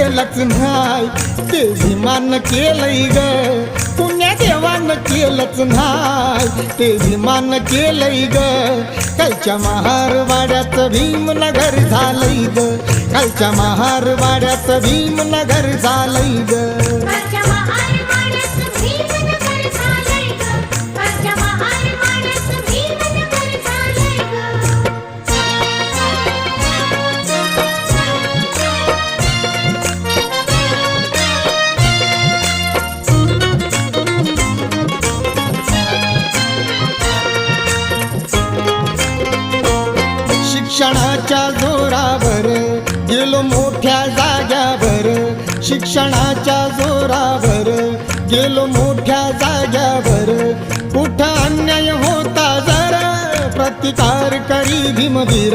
केलंच नाही ते भीमान केलंय ग पुण्या देवानं केलंच नाही ते भीमान केलंय ग कालच्या महारवाड्यात भीमनगर झालंय ग कालच्या महारवाड्यात भीमनगर झालंय ग शिक्षणाच्या जोरावर गेलो मोठ्या जाग्यावर शिक्षणाच्या जोरावर गेलो मोठ्या जाग्यावर कुठं अन्याय होता जरा प्रतिकार करी भीमवीर